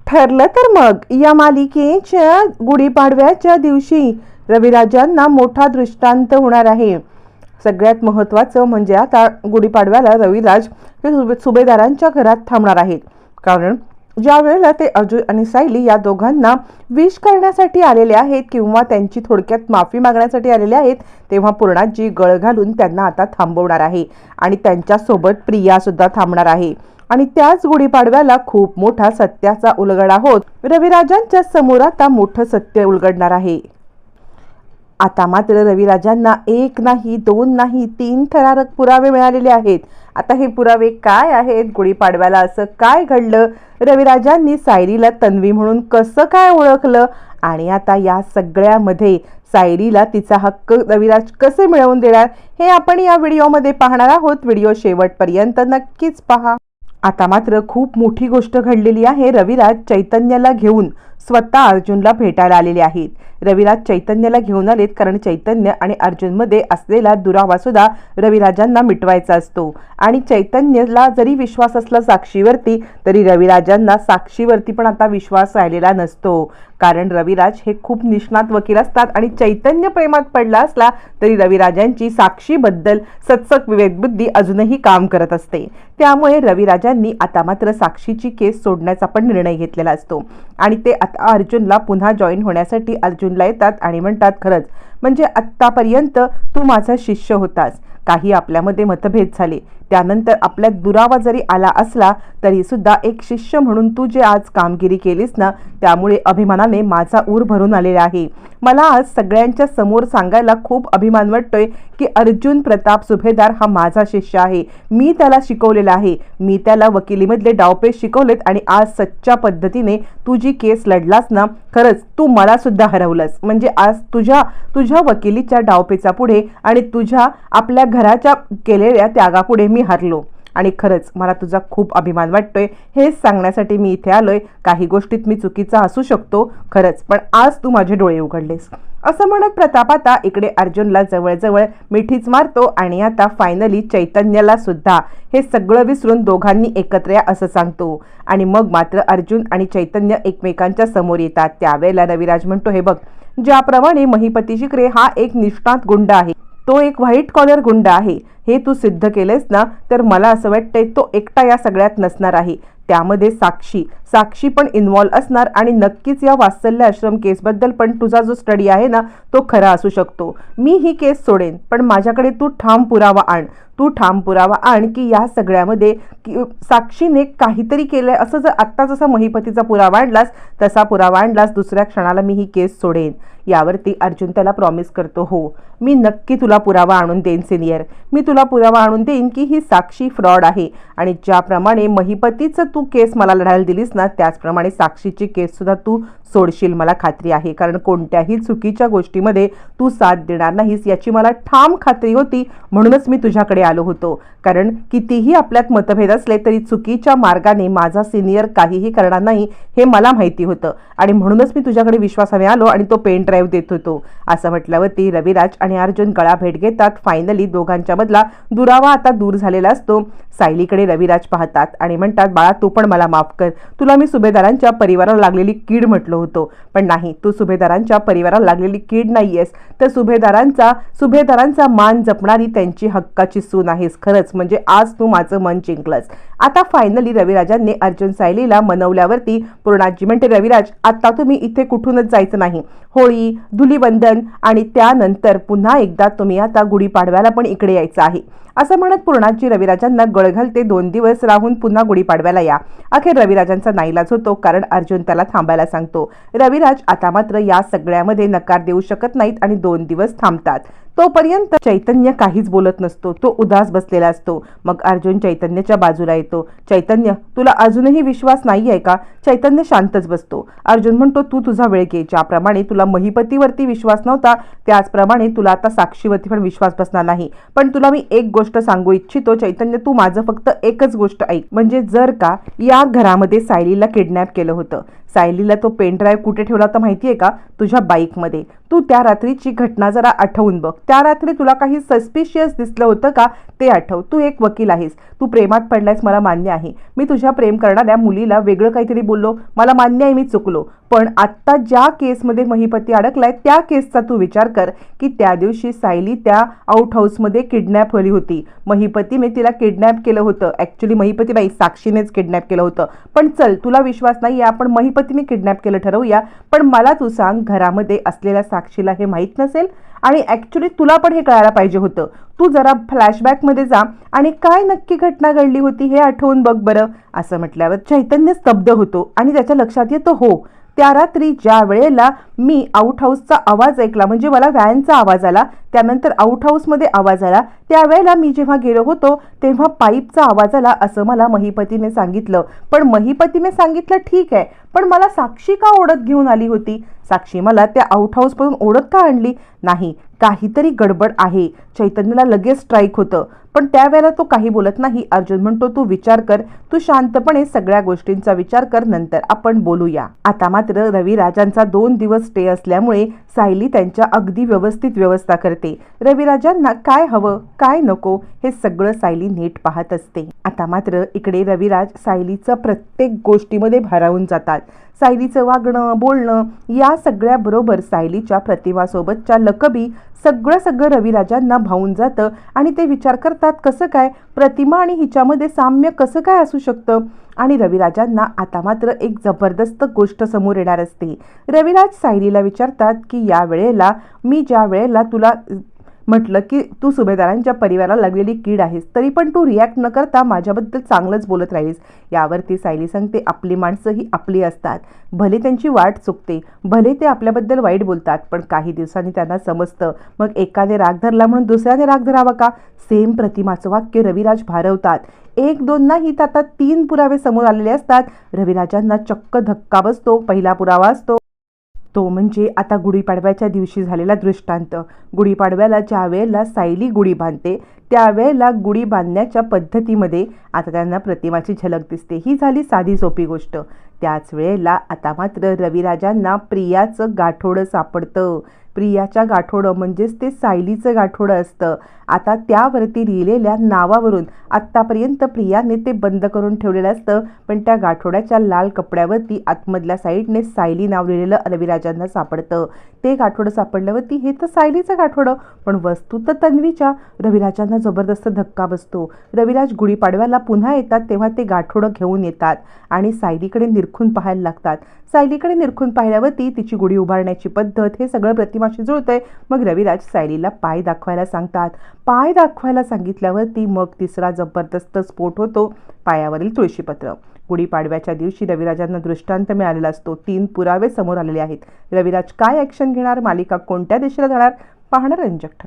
ठरलं तर मग या मालिकेच्या गुढीपाडव्याच्या दिवशी रविराजांना मोठा दृष्टांत होणार आहे. सगळ्यात महत्त्वाचं म्हणजे आता गुढीपाडव्याला रविराज हे सुभेदारांच्या घरात थांबणार आहेत. कारण ज्या वेळेला ते अर्जुन आणि सायली या दोघांना विश करण्यासाठी आलेले आहेत किंवा त्यांची थोडक्यात माफी मागण्यासाठी आलेले आहेत, तेव्हा पूर्णाजी गळ घालून त्यांना आता थांबवणार आहे आणि त्यांच्यासोबत प्रिया सुद्धा थांबणार आहे. आणि त्याच गुढीपाडव्याला खूप मोठा सत्याचा उलगडा होत रविराजांच्या समोर आता मोठं सत्य उलगडणार आहे. आता मात्र रविराजांना एक नाही, दोन नाही, 3 थरारक पुरावे मिळालेले आहेत. आता हे पुरावे काय आहेत? गुढीपाडव्याला असं काय घडलं? रविराजांनी सायलीला तन्वी म्हणून कसं काय ओळखलं? आणि आता या सगळ्यामध्ये सायलीला तिचा हक्क रविराज कसे मिळवून देणार हे आपण या व्हिडिओमध्ये पाहणार आहोत. व्हिडिओ शेवटपर्यंत नक्कीच पहा. आता मात्र खूप मोठी गोष्ट घडलेली आहे. रविराज चैतन्याला घेऊन स्वतः अर्जुनला भेटायला आलेले आहेत. रविराज चैतन्याला घेऊन आलेत कारण चैतन्य आणि अर्जुनमध्ये असलेला दुरावा सुद्धा रविराजांना मिटवायचा असतो. आणि चैतन्यला जरी विश्वास असला साक्षीवरती, तरी रविराजांना साक्षीवरती पण आता विश्वास राहिलेला नसतो. कारण रविराज हे खूप निष्णात वकील असतात आणि चैतन्य प्रेमात पडला असला तरी रविराजांची साक्षीबद्दल सत्सक विवेकबुद्धी अजूनही काम करत असते. त्यामुळे रविराजांनी आता मात्र साक्षीची केस सोडण्याचा पण निर्णय घेतलेला असतो. आणि ते आता अर्जुनला पुन्हा जॉईन होण्यासाठी अर्जुनला येतात आणि म्हणतात, खरंच म्हणजे आत्तापर्यंत तू माझा शिष्य होतास. काही आपल्यामध्ये मतभेद झाले, त्यानंतर आपल्यात दुरावा जरी आला असला तरी सुद्धा एक शिष्य म्हणून तू जे आज कामगिरी केलीस ना, त्यामुळे अभिमानाने माझा ऊर भरून आलेला आहे. मला आज सगळ्यांच्या समोर सांगायला खूप अभिमान वाटतोय की अर्जुन प्रताप सुभेदार हा माझा शिष्य आहे. मी त्याला शिकवलेला आहे. मी त्याला वकिलीमधले डावपेच शिकवलेत आणि आज सच्च्या पद्धतीने तू जी केस लढलास ना, खरंच तू मला सुद्धा हरवलंस. म्हणजे आज तुझ्या वकिलीच्या डावपेचा पुढे आणि तुझ्या आपल्या घराच्या केलेल्या त्यागापुढे मी हरलो. आणि खरंच मला तुझा खूप अभिमान वाटतोय. हेच सांगण्यासाठी मी इथे आलोय. काही गोष्टीत मी चुकीचा असू शकतो खरंच, पण आज तू माझे डोळे उघडलेस. असं म्हणत प्रताप आता इकडे अर्जुनला जवळजवळ मिठीच मारतो आणि आता फायनली चैतन्याला सुद्धा हे सगळं विसरून दोघांनी एकत्र या असं सांगतो. आणि मग मात्र अर्जुन आणि चैतन्य एकमेकांच्या समोर येतात. त्यावेळेला रविराज म्हणतो, हे बघ, ज्याप्रमाणे महिपती शिकरे हा एक निष्णात गुंड आहे, तो एक व्हाईट कॉलर गुंड आहे, हे तू सिद्ध केलेस ना, तर मला असं वाटतंय तो एकटा या सगळ्यात नसणार आहे. त्यामध्ये साक्षी पण इन्व्हॉल्व असणार आणि नक्कीच या वात्सल्य आश्रम केसबद्दल पण तुझा जो स्टडी आहे ना, तो खरा असू शकतो. मी ही केस सोडेन, पण माझ्याकडे तू ठाम पुरावा आण की या सगळ्यामध्ये साक्षीने काहीतरी केलंय. असं जर आत्ता जसा महिपतीचा पुरावा आणलास तसा पुरावा आणलास, दुसऱ्या क्षणाला मी ही केस सोडेन. यावरती अर्जुन त्याला प्रॉमिस करतो, हो मी नक्की तुला पुरावा आणून देईन सिनियर. मी तुला पुरावा आणून देईन की ही साक्षी फ्रॉड आहे आणि ज्याप्रमाणे महिपतीचं तू केस मला लढायला दिलीस ना, त्याचप्रमाणे साक्षीची केस सुद्धा तू सोडशील मला खात्री आहे. कारण कोणत्याही चुकीच्या गोष्टीमध्ये तू साथ देणार नाहीस याची मला ठाम खात्री होती. म्हणूनच मी तुझ्याकडे आलो होतो. कारण कितीही आपल्यात मतभेद असले तरी चुकीच्या मार्गाने माझा सिनियर काहीही करणार नाही हे मला माहिती होतं. आणि म्हणूनच मी तुझ्याकडे विश्वासाने आलो आणि तो पेन ड्राईव्ह देत होतो. असं म्हटल्यावरती रविराज आणि अर्जुन गळा भेट घेतात. फायनली दोघांच्या मधला दुरावा आता दूर झालेला असतो. सायलीकडे रविराज पाहतात आणि म्हणतात, बाळा तू पण मला माफ कर. तुला मी सुभेदारांच्या परिवाराला लागलेली कीड म्हटलं होतो, पण नाही, तू सुभेदारांच्या परिवाराला लागलेली कीड नाहीयेस, तर सुभेदारांचा मान जपणारी त्यांची हक्काची सून आहेस. खरंच म्हणजे आज तू माझं मन जिंकलंस. आता फायनली रविराजांनी अर्जुन सायलीला मनवल्यावरती पूर्णाजी म्हणते, रविराज आता तुम्ही इथे कुठूनच जायचं नाही. होळी, धुलीवंदन आणि त्यानंतर पुन्हा एकदा तुम्ही आता गुढीपाडव्याला पण इकडे यायचं आहे. असं म्हणत पूर्णाजी रविराजांना गळ घालते. 2 दिवस राहून पुन्हा गुढीपाडव्याला या. अखेर रविराजांचा नाईलाज होतो कारण अर्जुन त्याला थांबायला सांगतो. रविराज आता मात्र या सगळ्यामध्ये नकार देऊ शकत नाहीत आणि 2 दिवस थांबतात. तोपर्यंत चैतन्य काहीच बोलत नसतो, तो उदास बसलेला असतो. मग अर्जुन चैतन्याच्या बाजूला येतो. चैतन्य तुला अजूनही विश्वास नाही आहे का? चैतन्य शांतच बसतो. अर्जुन म्हणतो, तू तुझा वेळ घे. ज्याप्रमाणे तुला महिपतीवरती विश्वास नव्हता त्याचप्रमाणे तुला आता साक्षीवरती पण विश्वास बसणार नाही. पण तुला मी एक गोष्ट सांगू इच्छितो चैतन्य, तू माझं फक्त एकच गोष्ट ऐक. म्हणजे जर का या घरामध्ये सायलीला किडनॅप केलं होतं, सायलीला तो पेन ड्राईव्ह कुठे ठेवला होता माहितीये का? तुझ्या बाईकमध्ये. तू त्या रात्रीची घटना जरा आठवून बघ. त्या रात्री तुला काही सस्पिशियस दिसलं होतं का ते आठव. तू एक वकील आहेस, तू प्रेमात पडलायस मला मान्य आहे. मी तुझ्या प्रेम करणाऱ्या मुलीला वेगळं काहीतरी बोललो, मला मान्य आहे मी चुकलो. पण आत्ता ज्या केसमध्ये महिपती अडकलाय त्या केसचा तू विचार कर की त्या दिवशी सायली त्या आउट हाऊसमध्ये किडनॅप झाली होती. महिपतीने तिला किडनॅप केलं होतं. ॲक्च्युली महिपती बाई साक्षीनेच किडनॅप केलं होतं. पण चल तुला विश्वास नाही आपण महिपतीने किडनॅप केलं ठरवूया. पण मला तू सांग, घरामध्ये असलेल्या साक्षीला हे माहीत नसेल आणि ॲक्च्युली तुला पण हे कळायला पाहिजे होतं. तू जरा फ्लॅशबॅकमध्ये जा आणि काय नक्की घटना घडली होती हे आठवून बघ बरं. असं म्हटल्यावर चैतन्य स्तब्ध होतो आणि त्याच्या लक्षात येतं हो, त्या रात्री ज्या वेळेला मी आउट हाऊसचा आवाज ऐकला, म्हणजे मला व्हॅनचा आवाज आला, त्यानंतर आउट हाऊसमध्ये आवाज आला, त्यावेळेला मी जेव्हा गेलो होतो तेव्हा पाईपचा आवाज आला असं मला महिपतीने सांगितलं. पण महिपतीने सांगितलं ठीक आहे, पण मला साक्षी का ओढत घेऊन आली होती? साक्षी मला त्या आउट हाऊसपासून ओढत का आणली? नाही, काहीतरी गडबड आहे. चैतन्यला लगेच स्ट्राईक होतं, पण त्यावेळेला तो काही बोलत नाही. अर्जुन म्हणतो तू विचार कर, तू शांतपणे सगळ्या गोष्टींचा विचार कर, नंतर आपण बोलूया. आता मात्र रविराजांचा 2 दिवस स्टे असल्यामुळे सायली त्यांच्या अगदी व्यवस्थित व्यवस्था करते. रविराजांना काय हवं काय नको हे सगळं सायली नीट पाहत असते. आता मात्र इकडे रविराज सायलीचं प्रत्येक गोष्टीमध्ये भारावून जातात. सायलीचं वागणं बोलणं या सगळ्याबरोबर सायलीच्या प्रतिभासोबतच्या लकबी सगळं रविराजांना भावून जातं आणि ते विचार करतात कसं काय प्रतिमा आणि हिच्यामध्ये साम्य कसं काय असू शकतं. आणि रविराजांना आता मात्र एक जबरदस्त गोष्ट समोर येणार असते. रविराज सायलीला विचारतात की या वेळेला मी ज्या वेळेला तुला म्हटलं की तू सुभेदारांच्या परिवाराला लागलेली कीड आहेस, तरी पण तू रिॲक्ट न करता माझ्याबद्दल चांगलंच बोलत राहीस. यावरती सायली सांगते आपली माणसं ही आपली असतात, भले त्यांची वाट चुकते, भले ते आपल्याबद्दल वाईट बोलतात, पण काही दिवसांनी त्यांना समजतं. मग एकाने राग धरला म्हणून दुसऱ्याने राग धरावा का? सेम प्रतिमाचं वाक्य रविराज भारवतात. 1-2 नाही तर आता 3 पुरावे समोर आलेले असतात. रविराजांना चक्क धक्का बसतो. पहिला पुरावा असतो तो म्हणजे आता गुढीपाडव्याच्या दिवशी झालेला दृष्टांत. गुढीपाडव्याला ज्या वेळेला सायली गुढी बांधते त्यावेळेला गुढी बांधण्याच्या पद्धतीमध्ये आता त्यांना प्रतिमाची झलक दिसते. ही झाली साधी सोपी गोष्ट. त्याच वेळेला आता मात्र रविराजांना प्रियाचं गाठोडं सापडतं. प्रियाच्या गाठोडं म्हणजेच ते सायलीचं गाठोडं असतं. आता त्यावरती लिहिलेल्या नावावरून आत्तापर्यंत प्रियाने ते बंद करून ठेवलेलं असतं, पण त्या गाठोड्याच्या लाल कपड्यावरती आतमधल्या साईडने सायली नाव लिहिलेलं रविराजांना सापडतं. ते गाठोडं सापडल्यावरती हे तर सायलीचं गाठोडं, पण वस्तू तर तन्वीच्या. रविराजांना जबरदस्त धक्का बसतो. रविराज गुढीपाडव्याला पुन्हा येतात तेव्हा ते गाठोडं घेऊन येतात आणि सायलीकडे निरखून पाहायला लागतात. सायलीकडे निरखून पाहिल्यावरती तिची गुढी उभारण्याची पद्धत हे सगळं प्रतिमाशी जुळतंय. मग रविराज सायलीला पाय दाखवायला सांगतात. पाय दाखवायला सांगितल्यावरती मग तिसरा जबरदस्त स्फोट होतो, पायावरील तुळशीपत्र. गुढीपाडव्याच्या दिवशी रविराजांना दृष्टांत मिळालेला असतो. 3 पुरावे समोर आलेले आहेत. रविराज काय ॲक्शन घेणार, मालिका कोणत्या दिशेला जाणार, पाहणं रंजक ठरणार.